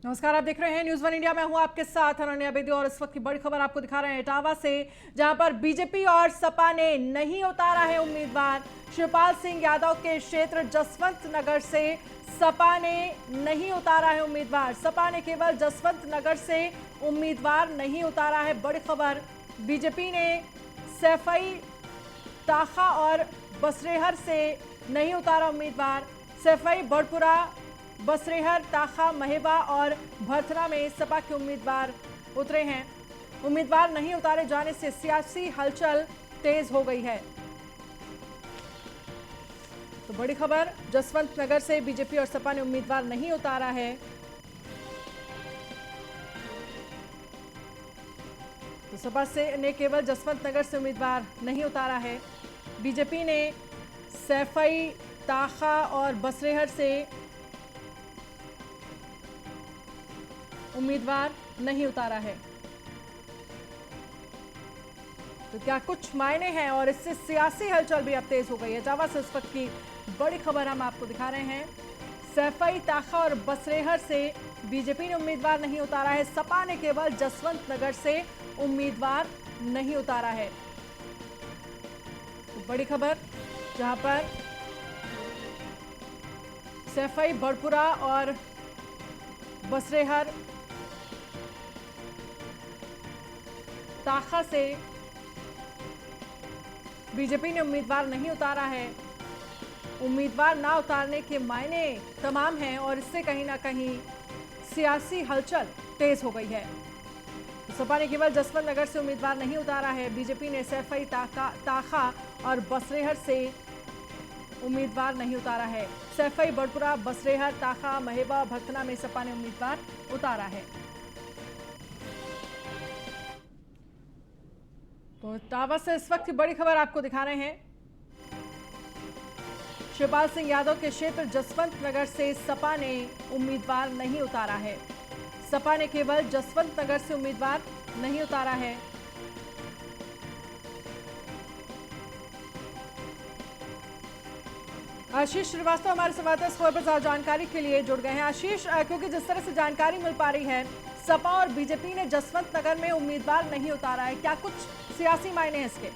नमस्कार, आप देख रहे हैं न्यूज़ वन इंडिया। मैं हूं आपके साथ अनन्या बेदी और इस वक्त की बड़ी खबर आपको दिखा रहे हैं इटावा से, जहां पर बीजेपी और सपा ने नहीं उतारा है उम्मीदवार। शिवपाल सिंह यादव के क्षेत्र जसवंत नगर से सपा ने नहीं उतारा है उम्मीदवार। सपा ने केवल जसवंत नगर से उम्मीदवार नहीं उतारा है। बड़ी खबर, बीजेपी ने सैफई, ताखा और बसरेहर से नहीं उतारा उम्मीदवार। सैफई, बड़पुरा, बसरेहर, ताखा, महेबा और भरथना में सपा के उम्मीदवार उतरे हैं। उम्मीदवार नहीं उतारे जाने से सियासी हलचल तेज हो गई है। तो बड़ी खबर, जसवंत नगर से बीजेपी और सपा ने उम्मीदवार नहीं उतारा है। तो सपा से ने केवल जसवंत नगर से उम्मीदवार नहीं उतारा है। बीजेपी ने सैफई, ताखा और बसरेहर से उम्मीदवार नहीं उतारा है। तो क्या कुछ मायने हैं और इससे सियासी हलचल भी अब तेज हो गई है। इटावा से इस वक्त की बड़ी खबर हम आपको दिखा रहे हैं। सैफई, ताखा और बसरेहर से बीजेपी ने उम्मीदवार नहीं उतारा है। सपा ने केवल जसवंत नगर से उम्मीदवार नहीं उतारा है। तो बड़ी खबर, जहां पर सैफई, बड़पुरा और बसरेहर, ताखा से बीजेपी ने उम्मीदवार नहीं उतारा है। उम्मीदवार ना उतारने के मायने तमाम हैं और इससे कहीं ना कहीं सियासी हलचल तेज हो गई है। सपा ने केवल जसवंत नगर से उम्मीदवार नहीं उतारा है। बीजेपी ने सैफई, ताखा और बसरेहर से उम्मीदवार नहीं उतारा है। सैफई, बड़पुरा, बसरेहर, ताखा, महेबा, भरथना में सपा ने उम्मीदवार उतारा है। तो इटावा से इस वक्त की बड़ी खबर आपको दिखा रहे हैं। शिवपाल सिंह यादव के क्षेत्र जसवंत नगर से सपा ने उम्मीदवार नहीं उतारा है। सपा ने केवल जसवंत नगर से उम्मीदवार नहीं उतारा है। आशीष श्रीवास्तव हमारे संवाददाता इस खबर पर ज्यादा जानकारी के लिए जुड़ गए हैं। आशीष, क्योंकि जिस तरह से जानकारी मिल पा रही है, सपा और बीजेपी ने जसवंत नगर में उम्मीदवार नहीं उतारा है, क्या कुछ सियासी मायने हैं इसके?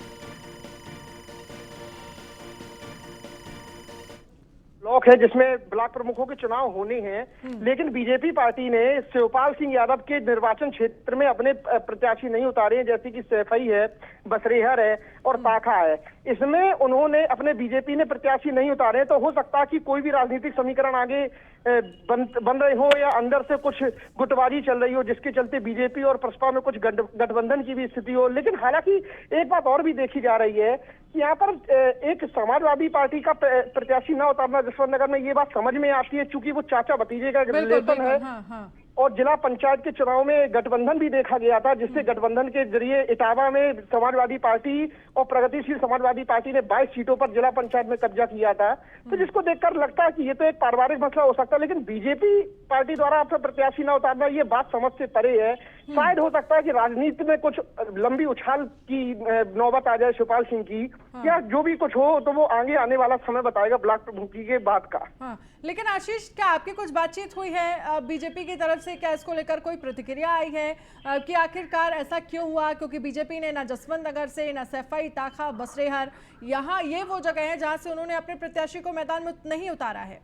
ब्लॉक है जिसमें ब्लॉक प्रमुखों के चुनाव होने हैं, लेकिन बीजेपी पार्टी ने शिवपाल सिंह यादव के निर्वाचन क्षेत्र में अपने प्रत्याशी नहीं उतारे हैं, जैसे कि सैफई है, बसरेहर है और ताखा है। इसमें उन्होंने अपने बीजेपी ने प्रत्याशी नहीं उतारे, तो हो सकता है कि कोई भी राजनीतिक समीकरण आगे बन रहे हो या अंदर से कुछ गुटबाजी चल रही हो, जिसके चलते बीजेपी और बसपा में कुछ गठबंधन की भी स्थिति हो। लेकिन हालांकि एक बात और भी देखी जा रही है कि यहाँ पर एक समाजवादी पार्टी का प्रत्याशी न उतारना जसवंत नगर में, ये बात समझ में आती है, चूंकि वो चाचा भतीजे का रिलेशन है। हाँ, हाँ। और जिला पंचायत के चुनाव में गठबंधन भी देखा गया था, जिससे गठबंधन के जरिए इटावा में समाजवादी पार्टी और प्रगतिशील समाजवादी पार्टी ने 22 सीटों पर जिला पंचायत में कब्जा किया था। तो जिसको देखकर लगता है कि ये तो एक पारिवारिक मसला हो सकता है, लेकिन बीजेपी पार्टी द्वारा अपना प्रत्याशी न उतारना ये बात समझ से परे है। शायद हो सकता है कि राजनीति में कुछ लंबी उछाल की नौबत आ जाए शिवपाल सिंह की, या जो भी कुछ हो तो वो आगे आने वाला समय बताएगा ब्लॉक प्रमुखी के बाद का। हाँ, लेकिन आशीष, क्या आपकी कुछ बातचीत हुई है बीजेपी की तरफ से? क्या इसको लेकर कोई प्रतिक्रिया आई है कि आखिरकार ऐसा क्यों हुआ? क्योंकि बीजेपी ने ना जसवंत नगर से, ना सैफई, ताखा, बसरेहर, यहाँ ये वो जगह है जहां से उन्होंने अपने प्रत्याशी को मैदान में नहीं उतारा है।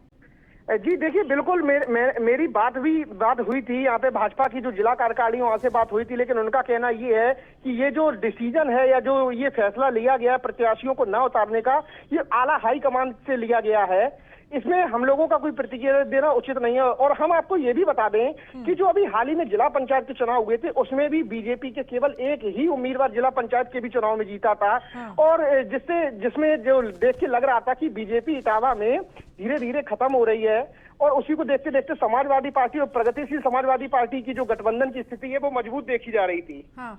जी देखिए, बिल्कुल मेरी बात हुई थी यहाँ पे, भाजपा की जो जिला कार्यकारिणी वहां से बात हुई थी, लेकिन उनका कहना ये है कि ये जो डिसीजन है या जो ये फैसला लिया गया प्रत्याशियों को न उतारने का, ये आला हाईकमान से लिया गया है। इसमें हम लोगों का कोई प्रतिक्रिया देना उचित नहीं है। और हम आपको ये भी बता दें कि जो अभी हाल ही में जिला पंचायत के चुनाव हुए थे, उसमें भी बीजेपी के केवल एक ही उम्मीदवार जिला पंचायत के भी चुनाव में जीता था। और जिसमें जो देख के लग रहा था कि बीजेपी इटावा में धीरे धीरे खत्म हो रही है, और उसी को देखते देखते समाजवादी पार्टी और प्रगतिशील समाजवादी पार्टी की जो गठबंधन की स्थिति है वो मजबूत देखी जा रही थी। हाँ,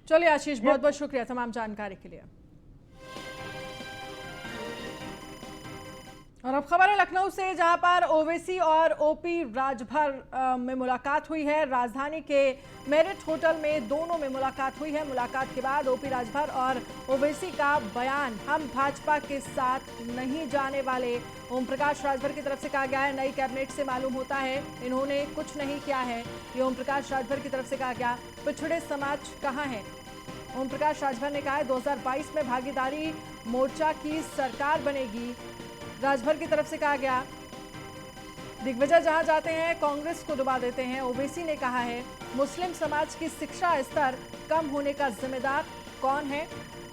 चलिए आशीष, बहुत बहुत शुक्रिया तमाम जानकारी के लिए। और अब खबर है लखनऊ से, जहां पर ओवैसी और ओपी राजभर में मुलाकात हुई है। राजधानी के मेरिट होटल में दोनों में मुलाकात हुई है। मुलाकात के बाद ओपी राजभर और ओवैसी का बयान, हम भाजपा के साथ नहीं जाने वाले। ओम प्रकाश राजभर की तरफ से कहा गया है, नई कैबिनेट से मालूम होता है इन्होंने कुछ नहीं किया है। ये ओम प्रकाश राजभर की तरफ से कहा गया। पिछड़े समाज कहाँ है? ओम प्रकाश राजभर ने कहा है 2022 में भागीदारी मोर्चा की सरकार बनेगी। राजभर की तरफ से कहा गया, दिग्विजय जहां जाते हैं कांग्रेस को डुबा देते हैं। ओवैसी ने कहा है मुस्लिम समाज की शिक्षा स्तर कम होने का जिम्मेदार कौन है?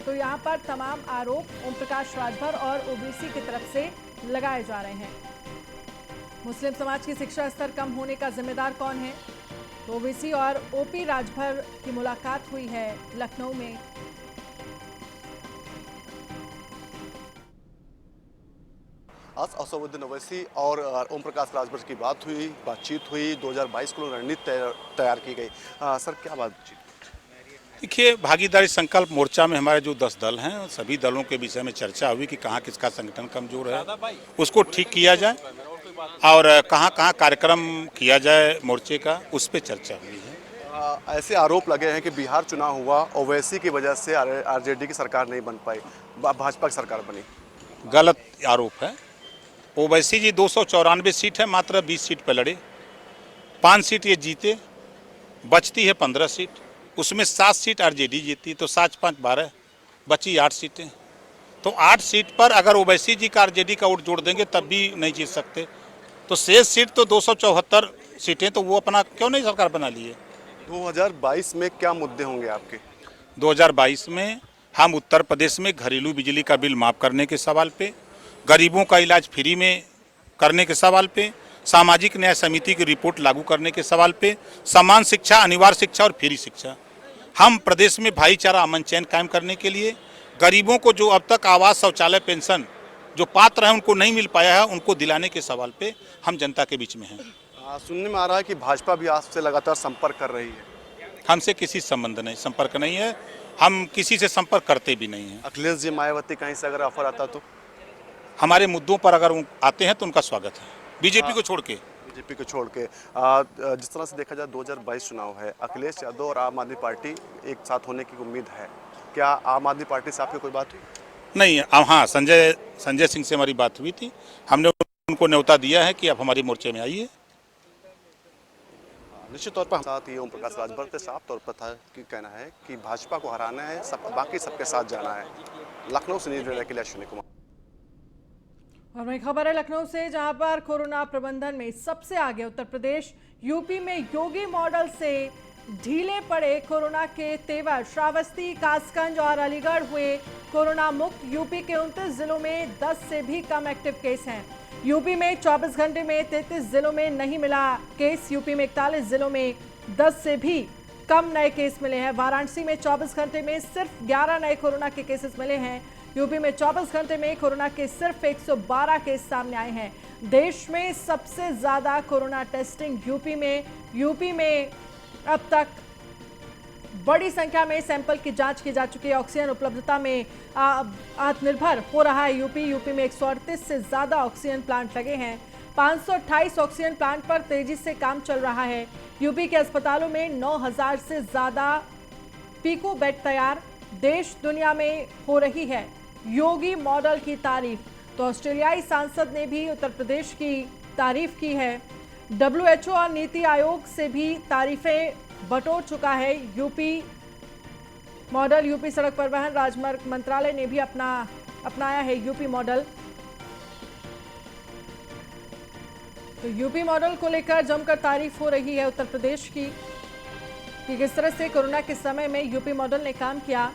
तो यहां पर तमाम आरोप ओम प्रकाश राजभर और ओवैसी की तरफ से लगाए जा रहे हैं। मुस्लिम समाज की शिक्षा स्तर कम होने का जिम्मेदार कौन है? तो ओवैसी और ओपी राजभर की मुलाकात हुई है लखनऊ में। आज असदुद्दीन ओवैसी और ओम प्रकाश राजभर की बातचीत हुई 2022 को रणनीति तैयार की गई। सर, क्या बातचीत? देखिए, भागीदारी संकल्प मोर्चा में हमारे जो 10 दल हैं, सभी दलों के विषय में चर्चा हुई कि कहाँ किसका संगठन कमजोर है, उसको ठीक किया जाए और कहाँ कहाँ कार्यक्रम किया जाए मोर्चे का, उस पर चर्चा हुई है। ऐसे आरोप लगे हैं कि बिहार चुनाव हुआ, ओवैसी की वजह से आरजेडी की सरकार नहीं बन पाई, भाजपा की सरकार बनी। गलत आरोप है। ओवैसी जी 294 सीट है, मात्र 20 सीट पर लड़े, 5 सीट ये जीते, बचती है 15 सीट, उसमें 7 सीट आरजेडी जीती, तो 7 5 12, बची 8 सीटें। तो 8 सीट पर अगर ओवैसी जी का आरजेडी का वोट जोड़ देंगे तब भी नहीं जीत सकते, तो शेष सीट तो 274 सीटें, तो वो अपना क्यों नहीं सरकार बना लिए। 2022 में क्या मुद्दे होंगे आपके? 2022 में हम उत्तर प्रदेश में घरेलू बिजली का बिल माफ़ करने के सवाल पे, गरीबों का इलाज फ्री में करने के सवाल पे, सामाजिक न्याय समिति की रिपोर्ट लागू करने के सवाल पे, समान शिक्षा, अनिवार्य शिक्षा और फ्री शिक्षा, हम प्रदेश में भाईचारा अमन चैन कायम करने के लिए, गरीबों को जो अब तक आवास, शौचालय, पेंशन जो पात्र हैं उनको नहीं मिल पाया है, उनको दिलाने के सवाल पे हम जनता के बीच में हैं। सुनने में आ रहा है कि भाजपा भी आपसे लगातार संपर्क कर रही है। हमसे किसी संबंध नहीं, संपर्क नहीं है, हम किसी से संपर्क करते भी नहीं हैं। अखिलेश जी, मायावती कहीं से अगर ऑफर आता तो? हमारे मुद्दों पर अगर आते हैं तो उनका स्वागत है, बीजेपी को छोड़ के। बीजेपी को छोड़ के जिस तरह से देखा जाए 2022 चुनाव है, अखिलेश यादव और आम आदमी पार्टी एक साथ होने की उम्मीद है। क्या आम आदमी पार्टी से आपकी कोई बात हुई? नहीं, हाँ, संजय सिंह से हमारी बात हुई थी। हमने उनको न्योता दिया है कि आप हमारी मोर्चे में आइए। निश्चित तौर पर साथ ही ओम प्रकाश राजभर से साफ तौर पर था कि कहना है कि भाजपा को हराना है, बाकी सबके साथ जाना है। लखनऊ से न्यूज़ ब्यूरो के लिए अश्विनी कुमार। और वही खबर है लखनऊ से, जहां पर कोरोना प्रबंधन में सबसे आगे उत्तर प्रदेश। यूपी में योगी मॉडल से ढीले पड़े कोरोना के तेवर। श्रावस्ती, कासगंज और अलीगढ़ हुए कोरोना मुक्त। यूपी के 29 जिलों में 10 से भी कम एक्टिव केस हैं। यूपी में 24 घंटे में 33 जिलों में नहीं मिला केस। यूपी में 41 जिलों में 10 से भी कम नए केस मिले हैं। वाराणसी में 24 घंटे में सिर्फ 11 नए कोरोना के केसेस मिले हैं। यूपी में 24 घंटे में कोरोना के सिर्फ 112 केस सामने आए हैं। देश में सबसे ज्यादा कोरोना टेस्टिंग यूपी में अब तक बड़ी संख्या में सैंपल की जांच की जा चुकी है। ऑक्सीजन उपलब्धता में आत्मनिर्भर हो रहा है यूपी में 138 से ज्यादा ऑक्सीजन प्लांट लगे हैं। 528 ऑक्सीजन प्लांट पर तेजी से काम चल रहा है। यूपी के अस्पतालों में 9000 से ज्यादा पीको बेड तैयार। देश दुनिया में हो रही है योगी मॉडल की तारीफ। तो ऑस्ट्रेलियाई सांसद ने भी उत्तर प्रदेश की तारीफ की है। WHO और नीति आयोग से भी तारीफें बटोर चुका है यूपी मॉडल। यूपी सड़क परिवहन राजमार्ग मंत्रालय ने भी अपनाया है यूपी मॉडल। तो यूपी मॉडल को लेकर जमकर तारीफ हो रही है उत्तर प्रदेश की कि किस तरह से कोरोना के समय में यूपी मॉडल ने काम किया।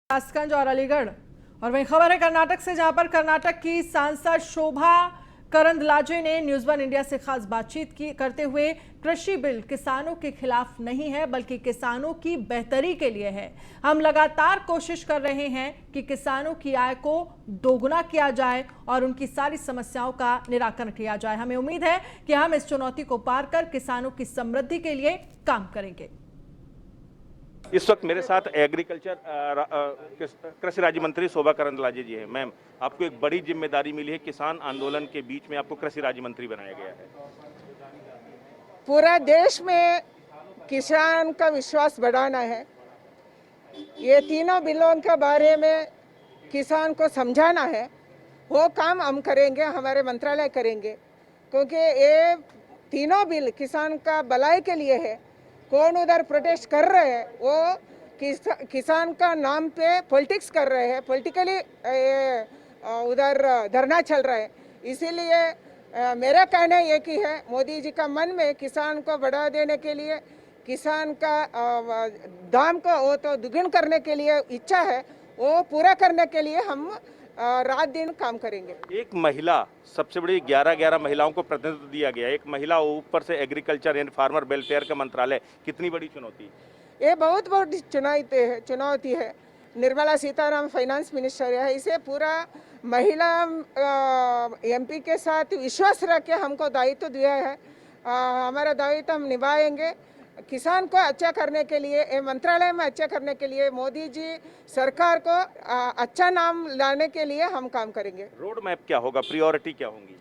कासगंज और अलीगढ़। और वही खबर है कर्नाटक से, जहां पर कर्नाटक की सांसद शोभा करंदलाजे ने न्यूज़ वन इंडिया से खास बातचीत करते हुए कृषि बिल किसानों के खिलाफ नहीं है बल्कि किसानों की बेहतरी के लिए है। हम लगातार कोशिश कर रहे हैं कि किसानों की आय को दोगुना किया जाए और उनकी सारी समस्याओं का निराकरण किया जाए। हमें उम्मीद है कि हम इस चुनौती को पार कर किसानों की समृद्धि के लिए काम करेंगे। इस वक्त मेरे साथ एग्रीकल्चर कृषि राज्य मंत्री शोभा करंदलाजे जी हैं। मैम, आपको एक बड़ी जिम्मेदारी मिली है, किसान आंदोलन के बीच में आपको कृषि राज्य मंत्री बनाया गया है। पूरा देश में किसान का विश्वास बढ़ाना है। ये तीनों बिलों के बारे में किसान को समझाना है। वो काम हम करेंगे, हमारे मंत्रालय करेंगे, क्योंकि ये तीनों बिल किसान का भलाई के लिए है। कौन उधर प्रोटेस्ट कर रहे हैं, वो किसान का नाम पे पॉलिटिक्स कर रहे हैं, पॉलिटिकली उधर धरना चल रहा है। इसीलिए मेरा कहना ये कि है, मोदी जी का मन में किसान को बढ़ा देने के लिए, किसान का दाम को वो तो दुगुना करने के लिए इच्छा है, वो पूरा करने के लिए हम रात दिन काम करेंगे। एक महिला, सबसे बड़ी 11 महिलाओं को प्रतिनिधित्व दिया गया, एक महिला ऊपर से एग्रीकल्चर एंड फार्मर वेलफेयर का मंत्रालय, कितनी बड़ी चुनौती? ये बहुत बड़ी चुनौती है। निर्मला सीतारामन फाइनेंस मिनिस्टर है, इसे पूरा महिला एमपी के साथ विश्वास रख के हमको दायित्व दिया है। हमारा दायित्व हम निभाएंगे। किसान को अच्छा करने के लिए, मंत्रालय में अच्छा करने के लिए, मोदी जी सरकार को अच्छा नाम लाने के लिए हम काम करेंगे। रोड मैप क्या होगा, प्रायोरिटी क्या होंगी?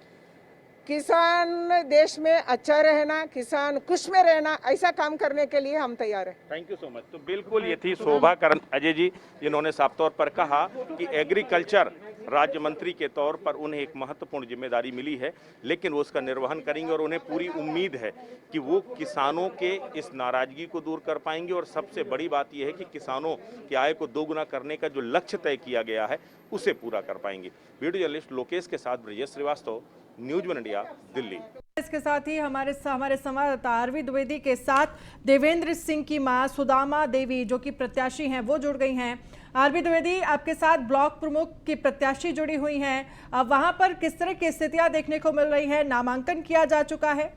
किसान देश में अच्छा रहना, किसान खुश में रहना, ऐसा काम करने के लिए हम तैयार हैं। Thank you so much. तो बिल्कुल ये थी शोभा करंदलाजे जी, जिन्होंने साफ तौर पर कहा कि एग्रीकल्चर राज्य मंत्री के तौर पर उन्हें एक महत्वपूर्ण जिम्मेदारी मिली है, लेकिन वो उसका निर्वहन करेंगे और उन्हें पूरी उम्मीद है कि वो किसानों के इस नाराजगी को दूर कर पाएंगे। और सबसे बड़ी बात यह है कि किसानों की आय को दोगुना करने का जो लक्ष्य तय किया गया है उसे पूरा कर पाएंगे। वीडियो जर्नलिस्ट लोकेश के साथ Brajesh Shrivastava, news one India, Delhi. इसके साथ ही हमारे संवाददाता आरवी द्विवेदी के साथ देवेंद्र सिंह की मां सुदामा देवी जो कि प्रत्याशी हैं वो जुड़ गई हैं। आरवी द्विवेदी, आपके साथ ब्लॉक प्रमुख की प्रत्याशी जुड़ी हुई हैं, अब वहां पर किस तरह की स्थितियां देखने को मिल रही है? नामांकन किया जा चुका है?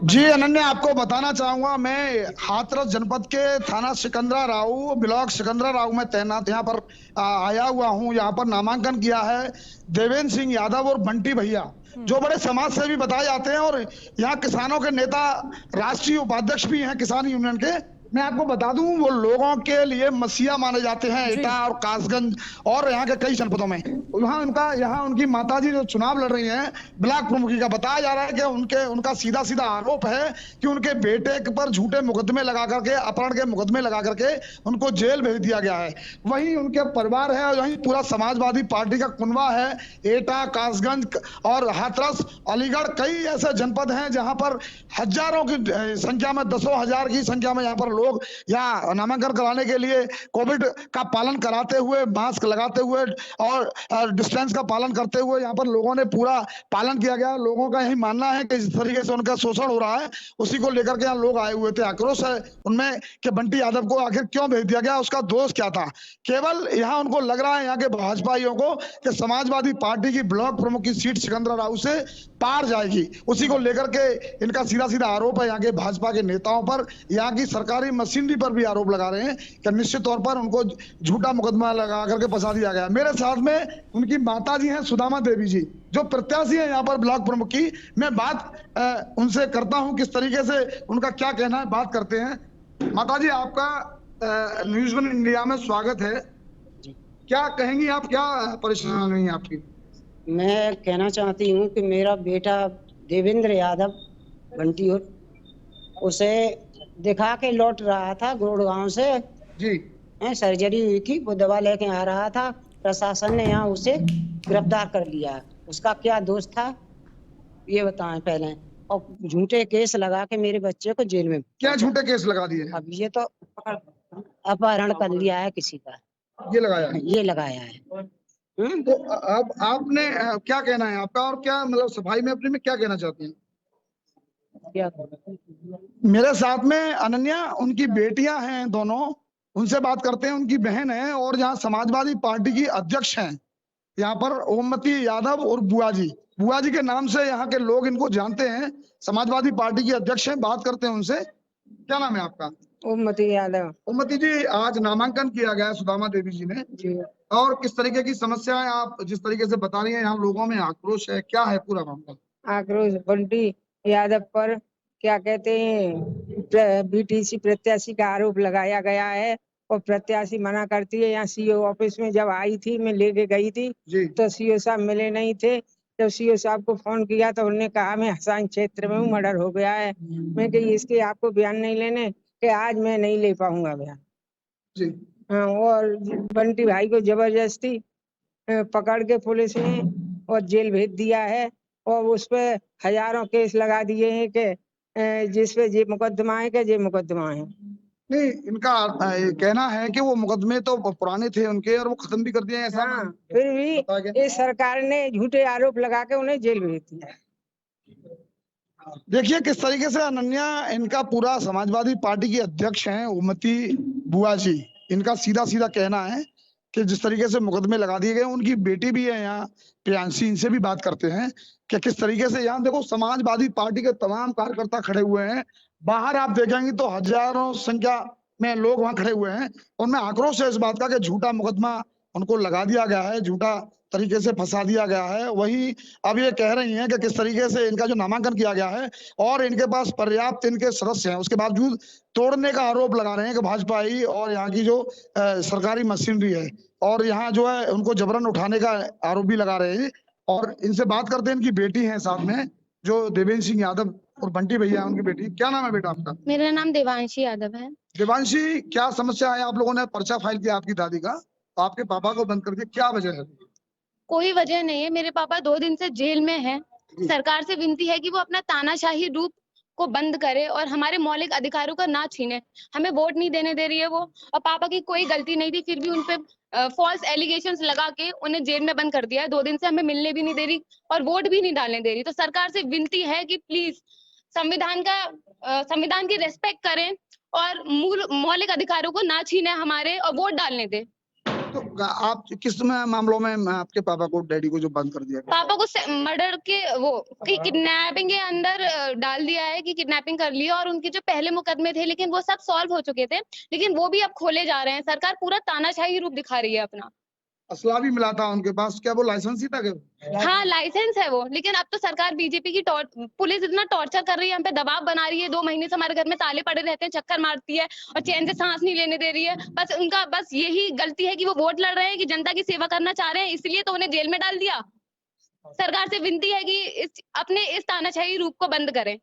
जी अनन्या, आपको बताना चाहूंगा, मैं हाथरस जनपद के थाना सिकंदराबाद ब्लॉक सिकंदराबाद में तैनात यहाँ पर आया हुआ हूँ। यहाँ पर नामांकन किया है देवेंद्र सिंह यादव और बंटी भैया, जो बड़े समाज सेवी बताए जाते हैं और यहाँ किसानों के नेता, राष्ट्रीय उपाध्यक्ष भी हैं किसान यूनियन के। मैं आपको बता दूं, वो लोगों के लिए मसीहा माने जाते हैं एटा और कासगंज और यहाँ के कई जनपदों में। यहाँ उनकी माताजी जो चुनाव लड़ रही हैं ब्लॉक प्रमुखी का, बताया जा रहा है कि उनका सीधा सीधा आरोप है कि उनके बेटे पर झूठे मुकदमे लगा करके, अपहरण के मुकदमे लगा करके उनको जेल भेज दिया गया है। वहीं उनके परिवार है और वहीं पूरा समाजवादी पार्टी का कुनबा है। एटा, कासगंज और हाथरस, अलीगढ़, कई ऐसे जनपद हैं जहां पर हजारों की संख्या में, 10,000 की संख्या में यहाँ पर लोग यहाँ नामांकन कराने के लिए कोविड का पालन कराते हुए, मास्क लगाते हुए और डिस्टेंस का पालन करते हुए यहाँ पर लोगों ने पूरा पालन किया गया। लोगों का यही मानना है कि जिस तरीके से उनका शोषण हो रहा है उसी को लेकर के यहाँ लोग आए हुए थे। आक्रोश है उनमें कि बंटी यादव को आखिर क्यों भेज दिया गया, उसका दोष क्या था। केवल यहाँ उनको लग रहा है, यहाँ के भाजपाइयों को, कि समाजवादी पार्टी की ब्लॉक प्रमुख की सीट सिकंदराबाद से पार जाएगी। उसी को लेकर के इनका सीधा सीधा आरोप है यहाँ के भाजपा के नेताओं पर, यहाँ की सरकारी मशीनरी पर भी आरोप लगा रहे हैं कि निश्चित तौर पर उनको झूठा मुकदमा लगा करके फंसा दिया गया। मेरे साथ में उनकी माता जी हैं सुदामा देवी जी, जो प्रत्याशी है यहाँ पर ब्लॉक प्रमुख की। मैं बात उनसे करता हूं किस तरीके से उनका क्या कहना है, बात करते हैं। माता जी, आपका न्यूज़ वन इंडिया में स्वागत है। क्या कहेंगी आप, क्या परेशानी है आपकी? मैं कहना चाहती हूँ कि मेरा बेटा देवेंद्र यादव बंटी, उसे दिखा के लौट रहा था गुड़गांव से जी, सर्जरी हुई थी, वो दवा लेके आ रहा था। प्रशासन ने यहाँ उसे गिरफ्तार कर लिया। उसका क्या दोष था ये बताएं पहले, और झूठे केस लगा के मेरे बच्चे को जेल में। क्या झूठे केस लगा दिए? अब ये तो अपहरण कर लिया है किसी का, ये लगाया है, ये लगाया है। तो अब आपने क्या कहना है आपका, और क्या मतलब सफाई में अपने में क्या कहना चाहते हैं? क्या मेरे साथ में अनन्या, उनकी बेटियां हैं दोनों, उनसे बात करते हैं। उनकी बहन है और जहाँ समाजवादी पार्टी की अध्यक्ष हैं यहाँ पर ओमवती यादव और बुआ जी के नाम से यहाँ के लोग इनको जानते हैं। समाजवादी पार्टी के अध्यक्ष हैं, बात करते हैं उनसे। क्या नाम है आपका? ओमवती यादव। ओमवती जी, आज नामांकन किया गया है सुदामा देवी जी ने, जी। और किस तरीके की समस्या है आप जिस तरीके से बता रही हैं, यहाँ लोगों में आक्रोश है, क्या है पूरा मामला? आक्रोश बंटी यादव पर क्या कहते हैं बीटीसी प्रत्याशी का आरोप लगाया गया है और प्रत्याशी मना करती है। यहाँ सीओ ऑफिस में जब आई थी, मैं लेके गई थी जी। तो सीओ साहब मिले नहीं थे। जब सीओ साहब को फोन किया तो उन्होंने कहा मैं हसन क्षेत्र में हूँ, मर्डर हो गया है। मैं कही इसके आपको बयान नहीं लेने कि आज मैं नहीं ले पाऊंगा बयान। जी। हाँ, और बंटी भाई को जबरदस्ती पकड़ के पुलिस ने और जेल भेज दिया है और उस पे हजारों केस लगा दिए हैं कि जिसपे ये मुकदमा है कि ये मुकदमा है। नहीं, इनका ये कहना है कि वो मुकदमे तो पुराने थे उनके और वो खत्म भी कर दिए हैं, ऐसा। हाँ, फिर भी इस सरकार ने झूठे आरोप लगा के उन्हें जेल भेज दिया। देखिए किस तरीके से अनन्या, इनका पूरा समाजवादी पार्टी के अध्यक्ष हैं ओमवती बुआ जी, इनका सीधा सीधा कहना है कि जिस तरीके से मुकदमे लगा दिए गए, उनकी बेटी भी है यहाँ प्रियांशी, इनसे भी बात करते हैं कि किस तरीके से यहाँ देखो समाजवादी पार्टी के तमाम कार्यकर्ता खड़े हुए हैं। बाहर आप देखेंगे तो हजारों संख्या में लोग वहां खड़े हुए हैं। उनमें आक्रोश है इस बात का कि झूठा मुकदमा उनको लगा दिया गया है, झूठा तरीके से फंसा दिया गया है। वही अब ये कह रही हैं कि किस तरीके से इनका जो नामांकन किया गया है और इनके पास पर्याप्त इनके सदस्य हैं, उसके बावजूद तोड़ने का आरोप लगा रहे हैं कि भाजपा ही और यहाँ की जो सरकारी मशीनरी है और यहाँ जो है उनको जबरन उठाने का आरोप भी लगा रहे हैं। और इनसे बात करते हैं, इनकी बेटी है साथ में जो देवेंद्र सिंह यादव और बंटी भैया उनकी बेटी। क्या नाम है बेटा आपका? मेरा नाम देवांशी यादव है। देवांशी, क्या समस्या है? आप लोगों ने पर्चा फाइल किया आपकी दादी का, आपके पापा को बंद कर दिया, क्या वजह है? कोई वजह नहीं है, मेरे पापा 2 दिन से जेल में हैं। सरकार से विनती है कि वो अपना तानाशाही रूप को बंद करे और हमारे मौलिक अधिकारों का ना छीने। हमें वोट नहीं देने दे रही है वो, और पापा की कोई गलती नहीं थी, फिर भी उनपे फॉल्स एलिगेशंस लगा के उन्हें जेल में बंद कर दिया है। 2 दिन से हमें मिलने भी नहीं दे रही और वोट भी नहीं डालने दे रही। तो सरकार से विनती है कि प्लीज संविधान की रेस्पेक्ट करें और मौलिक अधिकारों को ना छीने हमारे, और वोट डालने दे। तो आप किस मामलों में आपके पापा को, डैडी को जो बंद कर दिया? पापा को मर्डर के किडनैपिंग के अंदर डाल दिया है कि किडनैपिंग कर लिया, और उनके जो पहले मुकदमे थे लेकिन वो सब सॉल्व हो चुके थे, लेकिन वो भी अब खोले जा रहे हैं। सरकार पूरा तानाशाही रूप दिखा रही है अपना। असला भी मिला था उनके पास, क्या वो लाइसेंस ही था क्या? हाँ, लाइसेंस है वो, लेकिन अब तो सरकार बीजेपी की पुलिस इतना टॉर्चर कर रही है, हम पे दबाव बना रही है। 2 महीने से हमारे घर में ताले पड़े रहते हैं, चक्कर मारती है और चैन से सांस नहीं लेने दे रही है। बस उनका यही गलती है कि वो वोट लड़ रहे हैं, कि जनता की सेवा करना चाह रहे हैं, इसलिए तो उन्हें जेल में डाल दिया। सरकार से विनती है कि अपने इस तानाशाही रूप को बंद करें।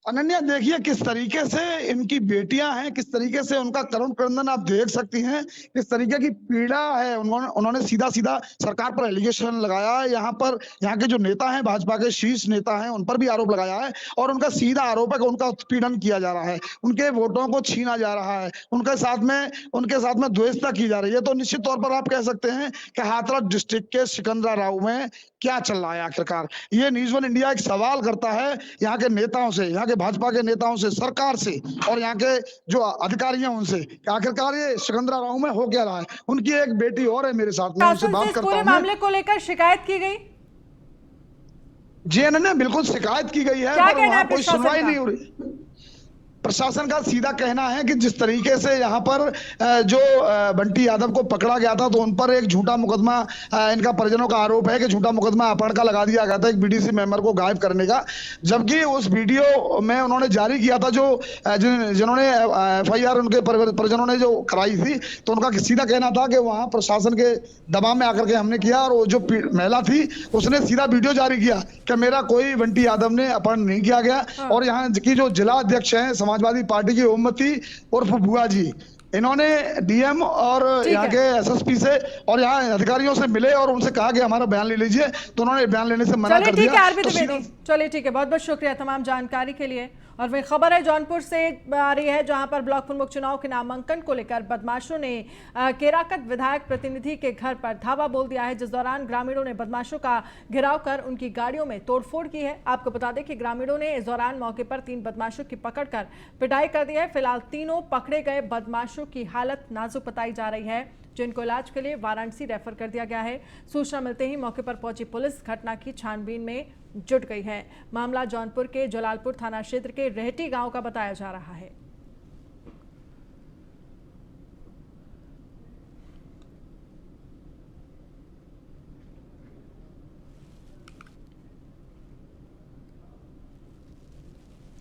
अनन्या, देखिए किस तरीके से इनकी बेटियां हैं, किस तरीके से उनका करुण क्रंदन आप देख सकती हैं, किस तरीके की पीड़ा है। उन्होंने सीधा सीधा सरकार पर एलिगेशन लगाया है। यहाँ के जो नेता हैं, भाजपा के शीर्ष नेता हैं, उन पर भी आरोप लगाया है और उनका सीधा आरोप है कि उनका उत्पीड़न किया जा रहा है, उनके वोटों को छीना जा रहा है, उनके साथ में द्वेषता की जा रही है। तो निश्चित तौर पर आप कह सकते हैं कि हाथरस डिस्ट्रिक्ट के सिकंदरा राव में क्या चल रहा है आखिरकार। ये न्यूज़ वन इंडिया एक सवाल करता है यहाँ के नेताओं से, यहाँ के भाजपा के नेताओं से, सरकार से और यहाँ के जो अधिकारी हैं उनसे, कि आखिरकार ये सिकंदरा राव में हो क्या रहा है। उनकी एक बेटी और है मेरे साथ में, उनसे बात करता हूं। मामले को लेकर शिकायत की गई? जी अनन्या, बिल्कुल शिकायत की गई है, पर वहां कोई सुनवाई नहीं हो रही। प्रशासन का सीधा कहना है कि जिस तरीके से यहाँ पर जो बंटी यादव को पकड़ा गया था तो उन पर एक झूठा मुकदमा, इनका परिजनों का आरोप है कि झूठा मुकदमा अपहरण का लगा दिया गया था एक बीडीसी मेंबर को गायब करने का, जबकि उस वीडियो में उन्होंने जारी किया था जो जिन्होंने एफआईआर उनके परिजनों ने जो कराई थी, तो उनका सीधा कहना था कि वहाँ प्रशासन के दबाव में आकर के हमने किया। और वो जो महिला थी उसने सीधा वीडियो जारी किया कि मेरा कोई बंटी यादव ने अपहरण नहीं किया गया। और यहाँ की जो जिला अध्यक्ष है समाजवादी पार्टी की ओमवती उर्फ बुआ जी, इन्होंने डीएम और यहाँ के एसएसपी से और यहाँ अधिकारियों से मिले और उनसे कहा कि हमारा बयान ले लीजिए, तो उन्होंने बयान लेने से मना कर दिया। चलिए ठीक है, बहुत बहुत शुक्रिया तमाम जानकारी के लिए। और वही खबर है जौनपुर से आ रही है, जहां पर ब्लॉक प्रमुख चुनाव के नामांकन को लेकर बदमाशों ने केराकत विधायक प्रतिनिधि के घर पर धावा बोल दिया है, जिस दौरान ग्रामीणों ने बदमाशों का घेराव कर उनकी गाड़ियों में तोड़फोड़ की है। आपको बता दें कि ग्रामीणों ने इस दौरान मौके पर 3 बदमाशों की पकड़ कर पिटाई कर दी है। फिलहाल तीनों पकड़े गए बदमाशों की हालत नाजुक बताई जा रही है। जिनको इलाज के लिए वाराणसी रेफर कर दिया गया है। सूचना मिलते ही मौके पर पहुंची पुलिस घटना की छानबीन में जुट गई है। मामला जौनपुर के जलालपुर थाना क्षेत्र के रेहटी गांव का बताया जा रहा है।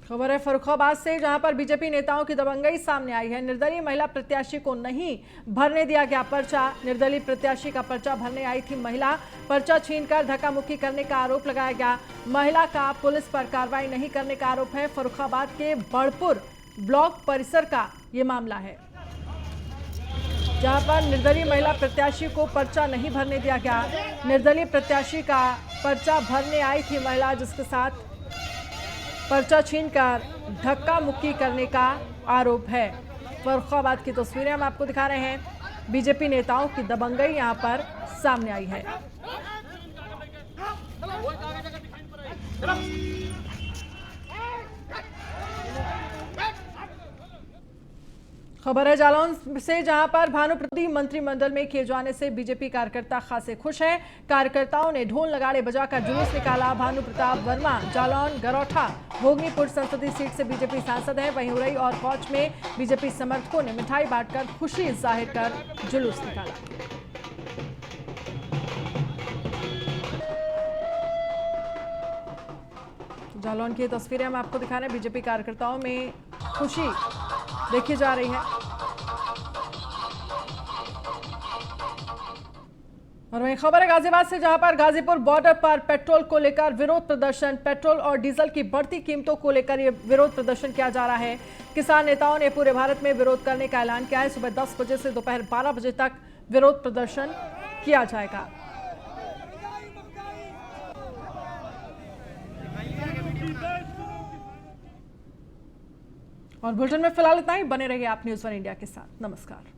खबर है फर्रुखाबाद से, जहां पर बीजेपी नेताओं की दबंगई सामने आई है। निर्दलीय महिला प्रत्याशी को नहीं भरने दिया गया पर्चा। निर्दलीय प्रत्याशी का पर्चा भरने आई थी महिला, पर्चा छीनकर धक्का मुक्की करने का आरोप लगाया गया। महिला का पुलिस पर कार्रवाई नहीं करने का आरोप है। फर्रुखाबाद के बड़पुर ब्लॉक परिसर का ये मामला है, जहां पर निर्दलीय महिला प्रत्याशी को पर्चा नहीं भरने दिया गया। निर्दलीय प्रत्याशी का पर्चा भरने आई थी महिला, जिसके साथ पर्चा छीनकर धक्का मुक्की करने का आरोप है। फर्रुखाबाद की तस्वीरें हम आपको दिखा रहे हैं। बीजेपी नेताओं की दबंगई यहां पर सामने आई है। खबर है जालौन से, जहां पर भानुप्रति मंत्रिमंडल में किए जाने से बीजेपी कार्यकर्ता खासे खुश हैं। कार्यकर्ताओं ने ढोल नगाड़े बजाकर जुलूस निकाला। भानु प्रताप वर्मा जालौन गरौठा भोगनीपुर संसदीय सीट से बीजेपी सांसद हैं। वहीं उरई और कौच में बीजेपी समर्थकों ने मिठाई बांटकर खुशी जाहिर कर जुलूस निकाला। जालौन की तस्वीरें हम आपको दिखा रहे हैं। बीजेपी कार्यकर्ताओं में खुशी देखी जा रही है। और वहीं खबर है गाजियाबाद से, जहां पर गाजीपुर बॉर्डर पर पेट्रोल को लेकर विरोध प्रदर्शन, पेट्रोल और डीजल की बढ़ती कीमतों को लेकर ये विरोध प्रदर्शन किया जा रहा है। किसान नेताओं ने पूरे भारत में विरोध करने का ऐलान किया है। सुबह 10 बजे से दोपहर 12 बजे तक विरोध प्रदर्शन किया जाएगा। और बुलेटिन में फिलहाल इतना ही। बने रहिए आप न्यूज़ 1 इंडिया के साथ। नमस्कार।